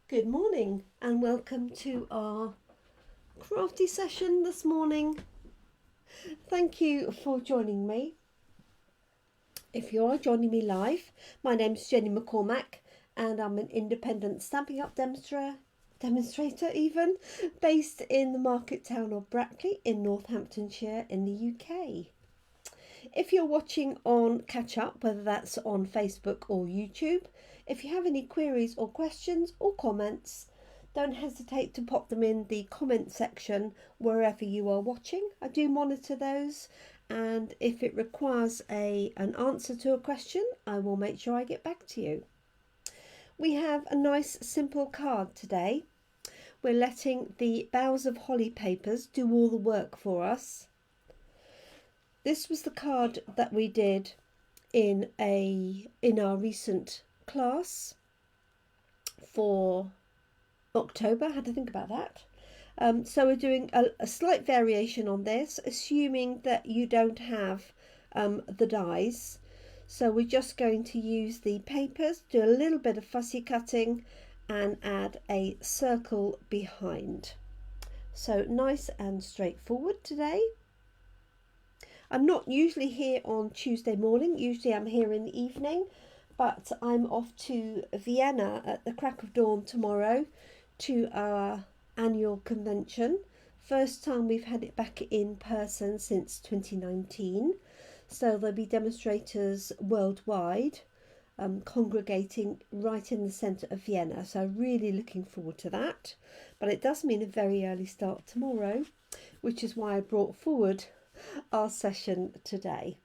Good morning and welcome to our crafty session this morning. Thank you for joining me. If you are joining me live, my name's Jenny McCormack and I'm an independent Stampin' Up demonstrator even, based in the market town of Brackley in Northamptonshire in the UK. If you're watching on catch up, whether that's on Facebook or YouTube, if you have any queries or questions or comments, don't hesitate to pop them in the comment section wherever you are watching. I do monitor those, and if it requires an answer to a question, I will make sure I get back to you. We have a nice simple card today. We're letting the Boughs of Holly papers do all the work for us. This was the card that we did in our recent class for October. I had to think about that. So we're doing a slight variation on this, assuming that you don't have the dies. So we're just going to use the papers, do a little bit of fussy cutting and add a circle behind. So nice and straightforward today. I'm not usually here on Tuesday morning, usually I'm here in the evening, but I'm off to Vienna at the crack of dawn tomorrow to our annual convention. First time we've had it back in person since 2019, so there'll be demonstrators worldwide congregating right in the centre of Vienna, so really looking forward to that. But it does mean a very early start tomorrow, which is why I brought forward our session today.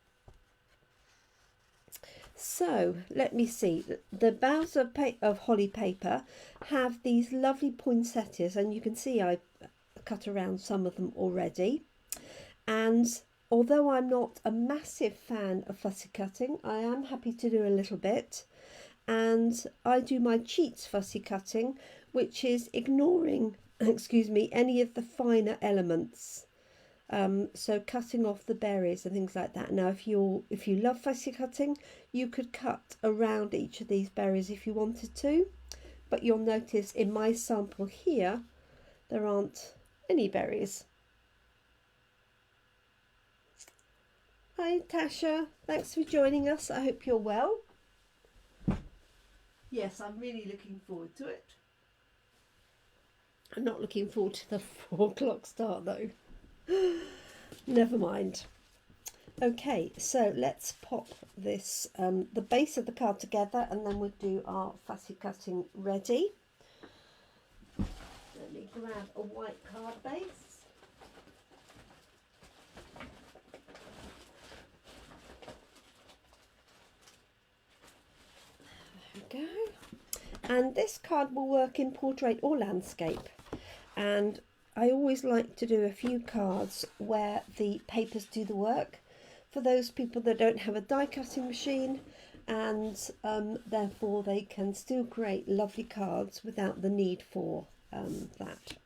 So let me see, the Boughs of Holly paper have these lovely poinsettias, and you can see I cut around some of them already. And although I'm not a massive fan of fussy cutting, I am happy to do a little bit, and I do my cheats fussy cutting, which is ignoring any of the finer elements. So cutting off the berries and things like that. Now if you love fussy cutting, you could cut around each of these berries if you wanted to, but you'll notice in my sample here there aren't any berries. Hi Tasha, thanks for joining us. I hope you're well. Yes, I'm really looking forward to it. I'm not looking forward to the 4 o'clock start though. Never mind. Okay, so let's pop this the base of the card together, and then we'll do our fussy cutting ready. Let me grab a white card base. There we go. And this card will work in portrait or landscape, and I always like to do a few cards where the papers do the work for those people that don't have a die cutting machine, and therefore they can still create lovely cards without the need for that.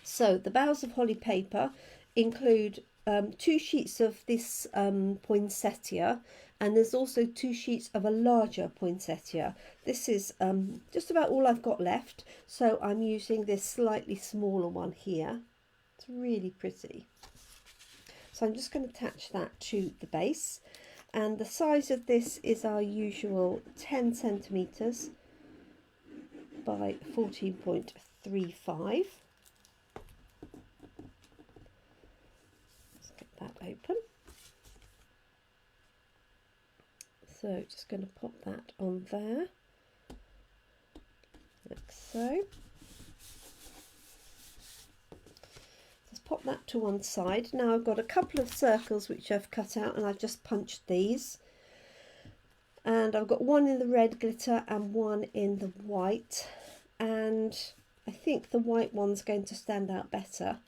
So the Boughs of Holly paper include 2 sheets of this poinsettia, and there's also 2 sheets of a larger poinsettia. This is just about all I've got left, so I'm using this slightly smaller one here. It's really pretty. So I'm just going to attach that to the base, and the size of this is our usual 10 centimetres by 14.35. Let's get that open. So just going to pop that on there, like so. Just pop that to one side. Now I've got a couple of circles which I've cut out, and I've just punched these. And I've got one in the red glitter and one in the white. And I think the white one's going to stand out better,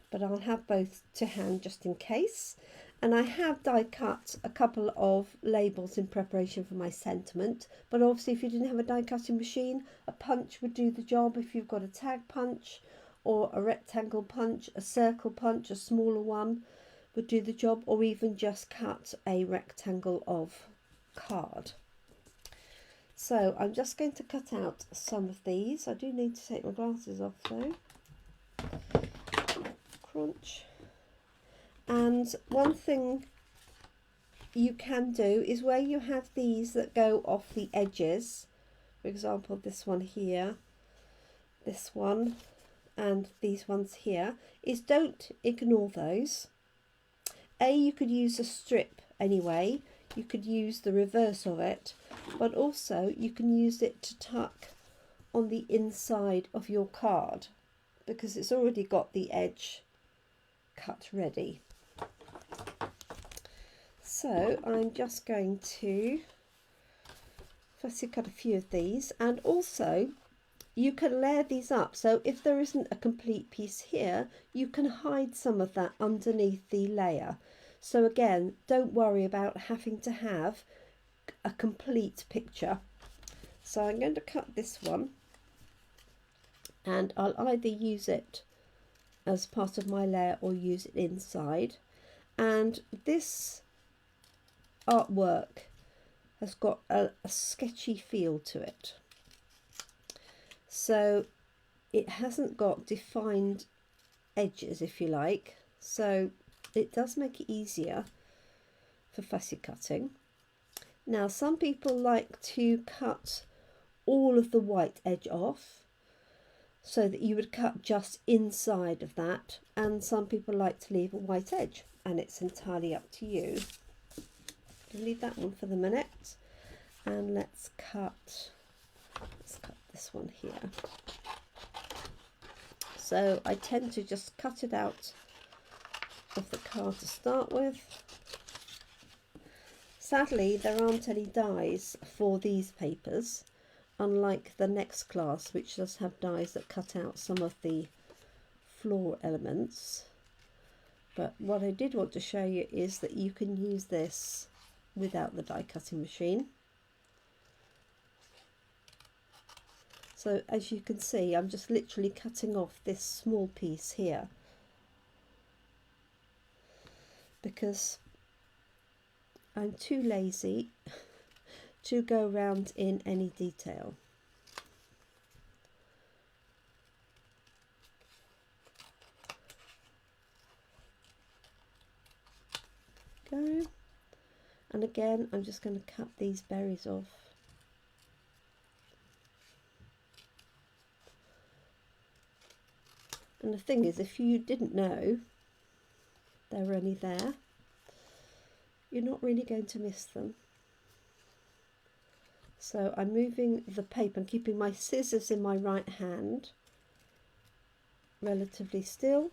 but I'll have both to hand just in case. And I have die cut a couple of labels in preparation for my sentiment, but obviously if you didn't have a die cutting machine, a punch would do the job. If you've got a tag punch or a rectangle punch, a circle punch, a smaller one would do the job, or even just cut a rectangle of card. So I'm just going to cut out some of these. I do need to take my glasses off though. Crunch. And one thing you can do is where you have these that go off the edges, for example this one here, this one, and these ones here, is don't ignore those. You could use a strip anyway, you could use the reverse of it, but also you can use it to tuck on the inside of your card because it's already got the edge cut ready. So I'm just going to fussy cut a few of these, and also you can layer these up, so if there isn't a complete piece here you can hide some of that underneath the layer. So again, don't worry about having to have a complete picture. So I'm going to cut this one, and I'll either use it as part of my layer or use it inside. And this artwork has got a sketchy feel to it, so it hasn't got defined edges, if you like, so it does make it easier for fussy cutting. Now some people like to cut all of the white edge off so that you would cut just inside of that, and some people like to leave a white edge, and it's entirely up to you. Leave that one for the minute, and let's cut this one here. So I tend to just cut it out of the card to start with. Sadly there aren't any dies for these papers, unlike the next class which does have dies that cut out some of the floor elements. But what I did want to show you is that you can use this without the die cutting machine. So as you can see, I'm just literally cutting off this small piece here because I'm too lazy to go around in any detail. Go. And again, I'm just going to cut these berries off. And the thing is, if you didn't know they were only there, you're not really going to miss them. So I'm moving the paper and keeping my scissors in my right hand relatively still,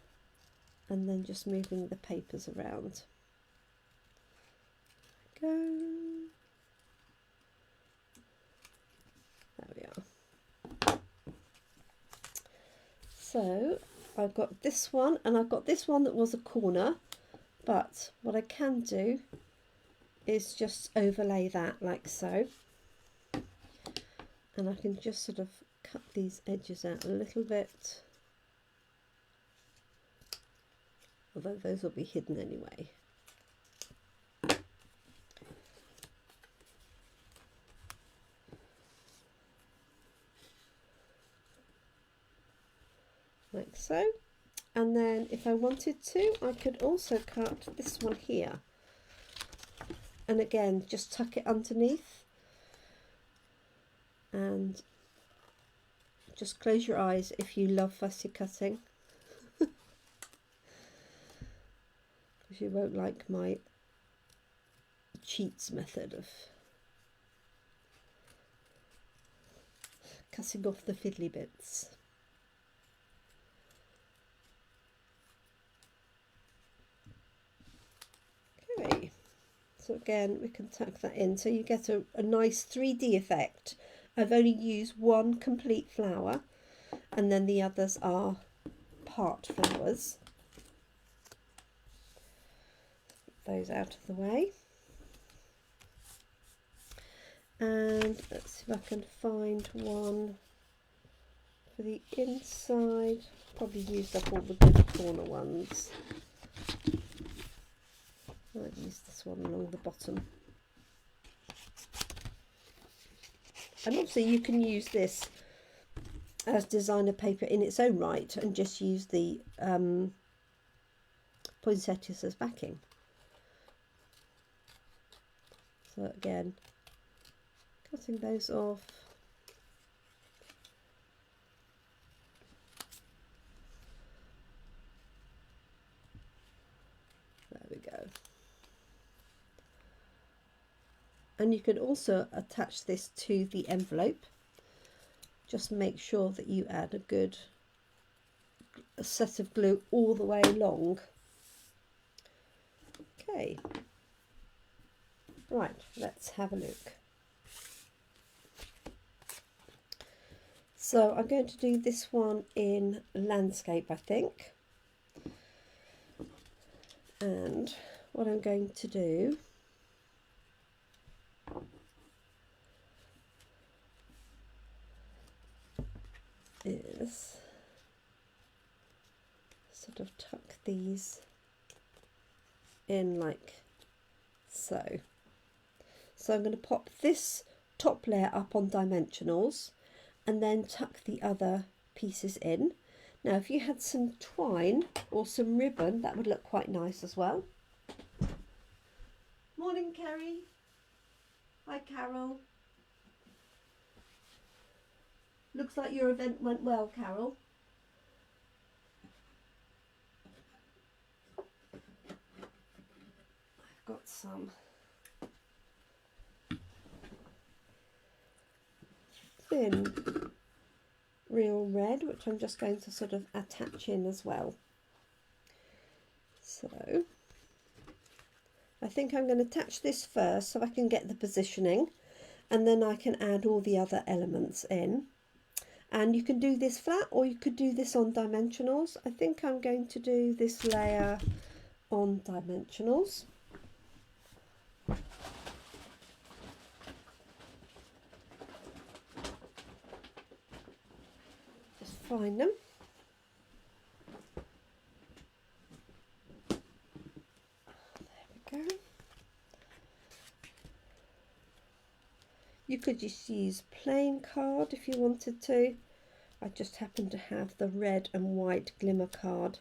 and then just moving the papers around. Go. There we are. So I've got this one, and I've got this one that was a corner, but what I can do is just overlay that like so, and I can just sort of cut these edges out a little bit, although those will be hidden anyway. Like so. And then if I wanted to, I could also cut this one here, and again just tuck it underneath, and just close your eyes if you love fussy cutting, because you won't like my cheats method of cutting off the fiddly bits. Okay, so again we can tuck that in so you get a nice 3D effect. I've only used one complete flower, and then the others are part flowers. Put those out of the way, and let's see if I can find one for the inside. Probably used up all the good corner ones. I'll use this one along the bottom. And obviously you can use this as designer paper in its own right and just use the poinsettias as backing. So again, cutting those off. There we go. And you can also attach this to the envelope. Just make sure that you add a set of glue all the way along. Okay, right, let's have a look. So I'm going to do this one in landscape, I think. And what I'm going to do is sort of tuck these in like so. So I'm going to pop this top layer up on dimensionals and then tuck the other pieces in. Now if you had some twine or some ribbon, that would look quite nice as well. Morning, Kerry. Hi, Carol. Looks like your event went well, Carol. I've got some thin real red, which I'm just going to sort of attach in as well. So I think I'm going to attach this first so I can get the positioning, and then I can add all the other elements in. And you can do this flat or you could do this on dimensionals. I think I'm going to do this layer on dimensionals. Just find them. There we go. You could just use plain card if you wanted to. I just happen to have the red and white glimmer card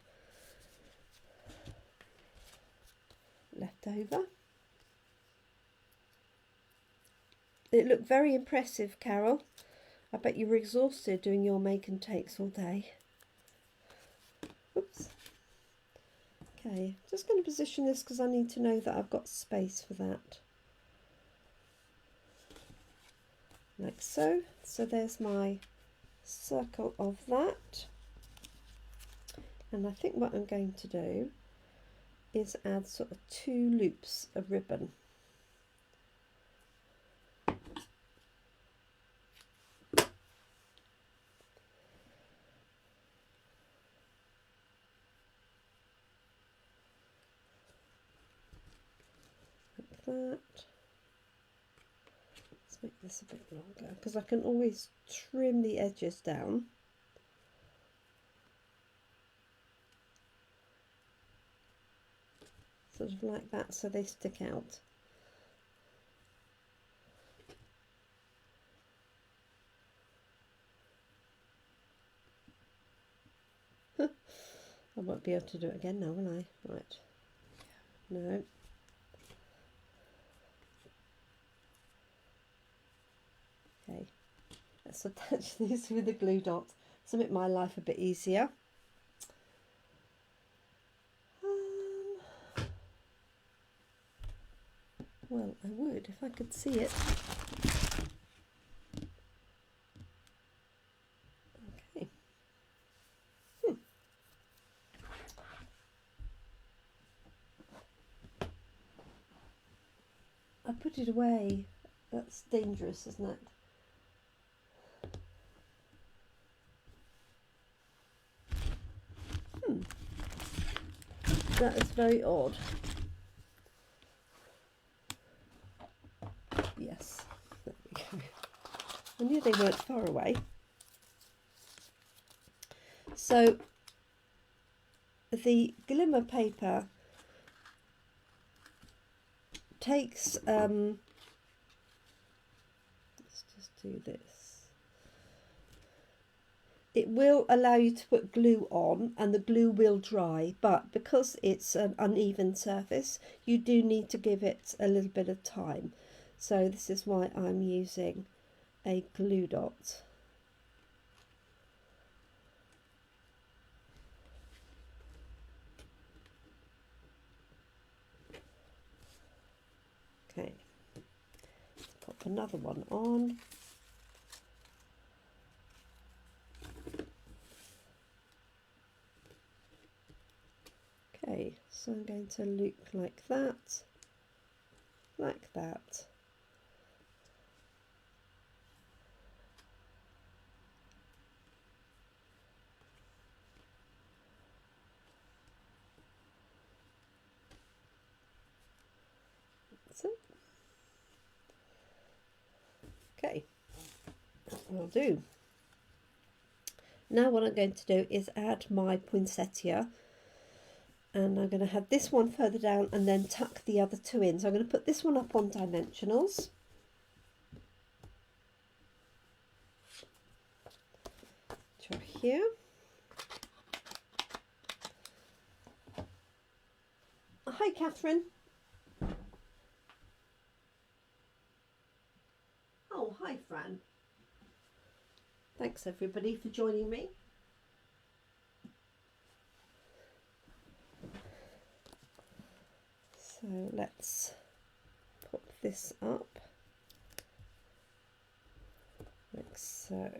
left over. It looked very impressive, Carol. I bet you were exhausted doing your make and takes all day. Oops. Okay, just going to position this because I need to know that I've got space for that. Like so. So there's my circle of that. And I think what I'm going to do is add sort of 2 loops of ribbon. Like that. Make this a bit longer because I can always trim the edges down. Sort of like that so they stick out. I won't be able to do it again now, will I? Right. No. Okay, let's attach these with a glue dot to make my life a bit easier. Well, I would if I could see it. Okay. I put it away. That's dangerous, isn't it? That is very odd. Yes, there we go. I knew they weren't far away. So the glimmer paper takes let's just do this. It will allow you to put glue on and the glue will dry, but because it's an uneven surface, you do need to give it a little bit of time. So this is why I'm using a glue dot. Okay, let's pop another one on. Okay, so I'm going to loop like that, like that. That's it. Okay, will do. Now what I'm going to do is add my poinsettia, and I'm going to have this one further down and then tuck the other two in. So I'm going to put this one up on dimensionals. Draw here. Hi Catherine. Oh, hi Fran. Thanks everybody for joining me. So let's put this up like so.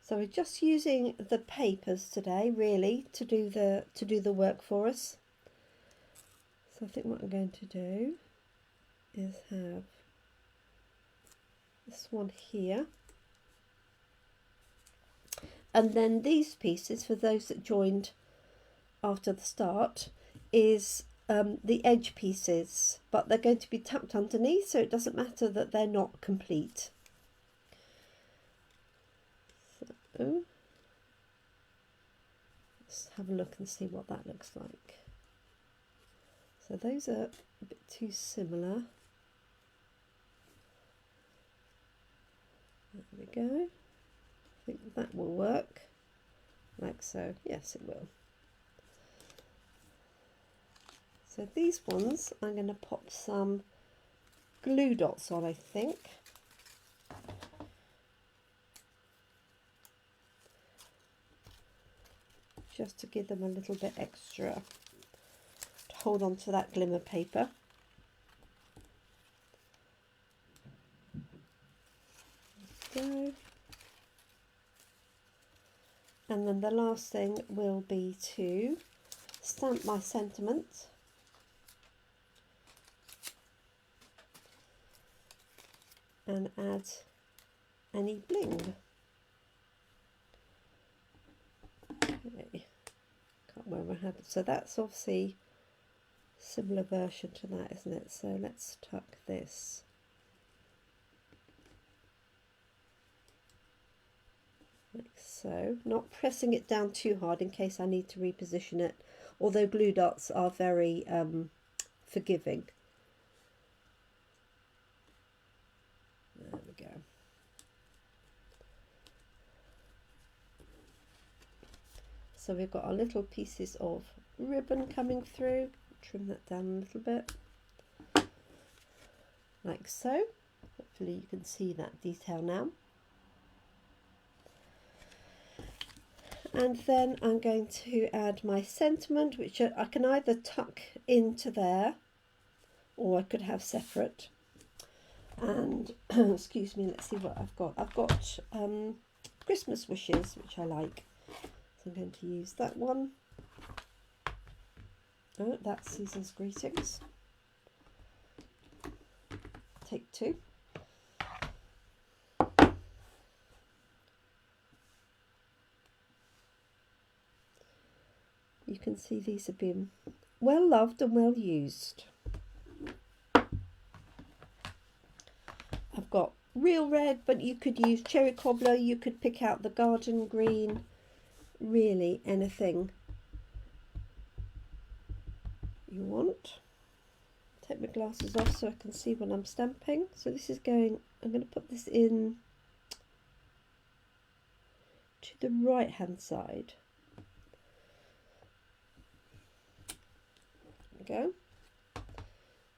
So we're just using the papers today really to do the work for us. So I think what I'm going to do is have this one here. And then these pieces, for those that joined after the start, is the edge pieces, but they're going to be tucked underneath, so it doesn't matter that they're not complete. So let's have a look and see what that looks like. So those are a bit too similar. There we go. I think that will work, like so. Yes, it will. So these ones I'm going to pop some glue dots on, I think. Just to give them a little bit extra to hold on to that glimmer paper. There we go. And then the last thing will be to stamp my sentiment and add any bling. Okay. Can't remember how to, so that's obviously a similar version to that, isn't it? So let's tuck this. Like so, not pressing it down too hard in case I need to reposition it, although glue dots are very forgiving. There we go. So we've got our little pieces of ribbon coming through. Trim that down a little bit, like so. Hopefully you can see that detail now. And then I'm going to add my sentiment, which I can either tuck into there or I could have separate. And excuse me, let's see what I've got. I've got Christmas wishes, which I like. So I'm going to use that one. Oh, that's Season's Greetings. Take two. You can see these have been well loved and well used. I've got real red, but you could use cherry cobbler, you could pick out the garden green, really anything you want. take my glasses off so I can see when I'm stamping. So this is going, I'm going to put this in to the right hand side. There we go.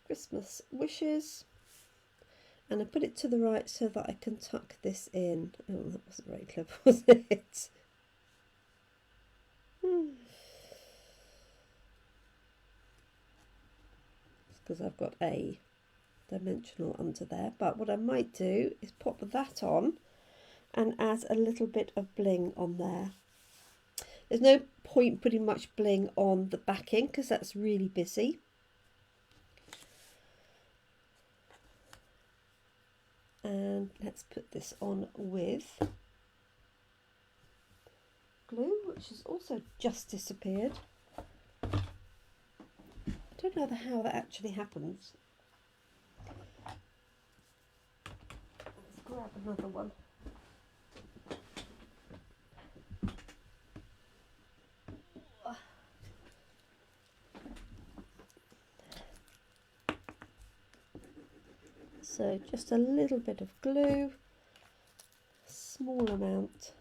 Christmas wishes. And I put it to the right so that I can tuck this in. Oh, that wasn't very clever, was it? Because I've got a dimensional under there, but what I might do is pop that on and add a little bit of bling on there. There's no point putting much bling on the backing because that's really busy. And let's put this on with glue, which has also just disappeared. I don't know how that actually happens. Let's grab another one. So just a little bit of glue, small amount.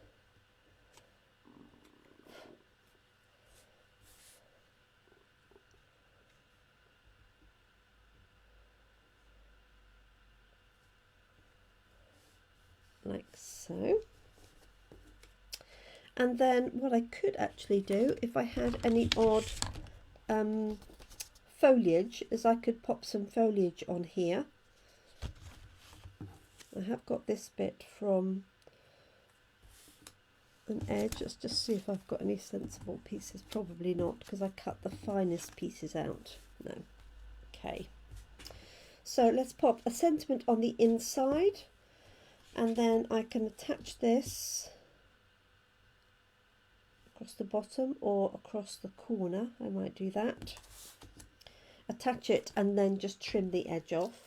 Like so. And then what I could actually do, if I had any odd foliage, is I could pop some foliage on here. I have got this bit from an edge. Let's just see if I've got any sensible pieces. Probably not, because I cut the finest pieces out. No. Okay. So let's pop a sentiment on the inside, and then I can attach this across the bottom or across the corner. I might do that. Attach it and then just trim the edge off.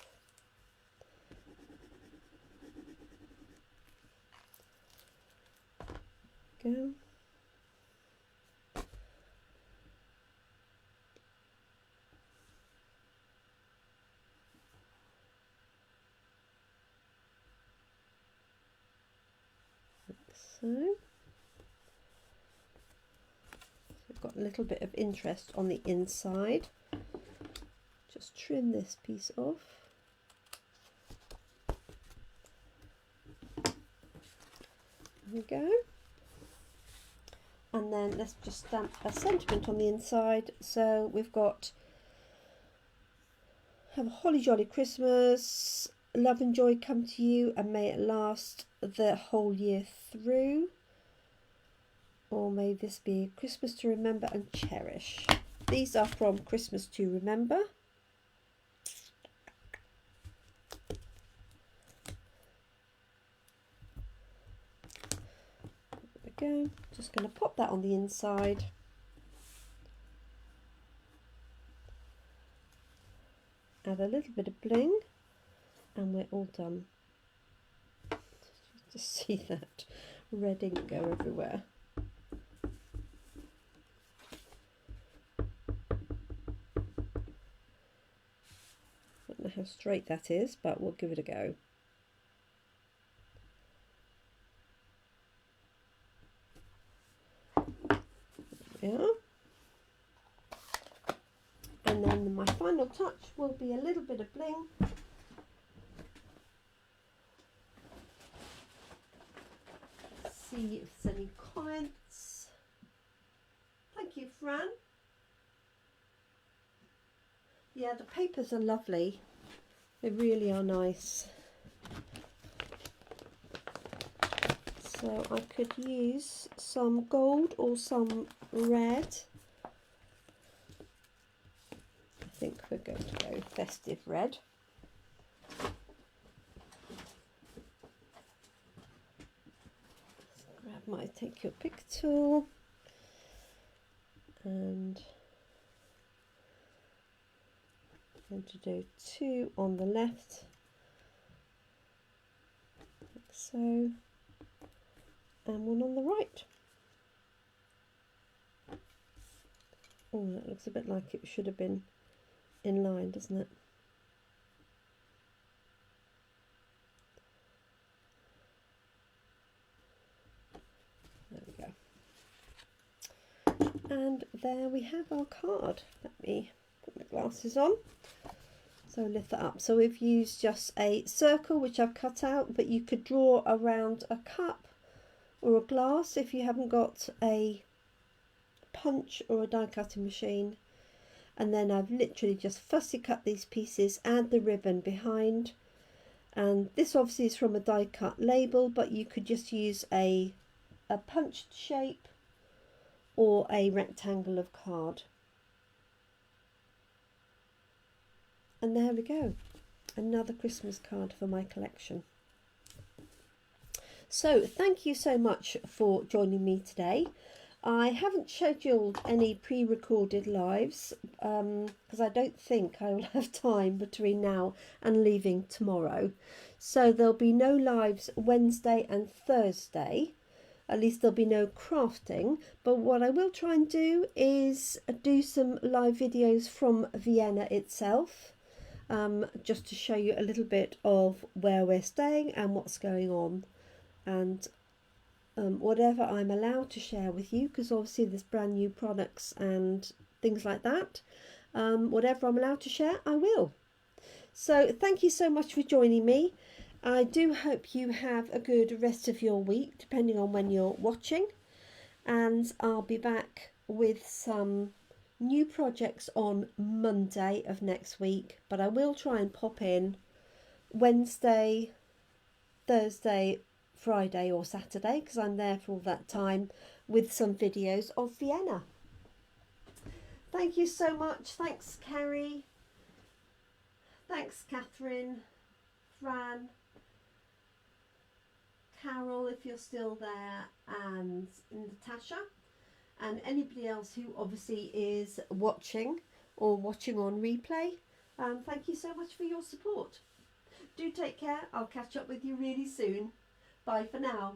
Go. Like so. I've got a little bit of interest on the inside. Just trim this piece off. There we go. And then let's just stamp a sentiment on the inside. So we've got, have a holly jolly Christmas, love and joy come to you, and may it last the whole year through. Or may this be Christmas to remember and cherish. These are from Christmas to Remember. There we go. Just going to pop that on the inside. Add a little bit of bling, and we're all done. Just see that red ink go everywhere. Don't know how straight that is, but we'll give it a go. Yeah. And then my final touch will be a little bit of bling. See if there's any comments. Thank you, Fran. Yeah, the papers are lovely. They really are nice. So I could use some gold or some red. I think we're going to go festive red. Grab my take your pick tool and I'm going to do two on the left, like so. And one on the right. Oh, that looks a bit like it should have been in line, doesn't it? And there we have our card. Let me put my glasses on. So lift that up. So we've used just a circle, which I've cut out, but you could draw around a cup or a glass if you haven't got a punch or a die cutting machine. And then I've literally just fussy cut these pieces, add the ribbon behind. And this obviously is from a die cut label, but you could just use a punched shape or a rectangle of card. And there we go, another Christmas card for my collection. So thank you so much for joining me today. I haven't scheduled any pre-recorded lives because I don't think I will have time between now and leaving tomorrow. So there'll be no lives Wednesday and Thursday. At least there'll be no crafting, but what I will try and do is do some live videos from Vienna itself, just to show you a little bit of where we're staying and what's going on, and whatever I'm allowed to share with you, because obviously there's brand new products and things like that. Whatever I'm allowed to share, I will. So thank you so much for joining me. I do hope you have a good rest of your week, depending on when you're watching. And I'll be back with some new projects on Monday of next week. But I will try and pop in Wednesday, Thursday, Friday or Saturday, because I'm there for all that time, with some videos of Vienna. Thank you so much. Thanks, Kerry. Thanks, Catherine, Fran, Carol, if you're still there, and Natasha, and anybody else who obviously is watching or watching on replay. Thank you so much for your support. Do take care. I'll catch up with you really soon. Bye for now.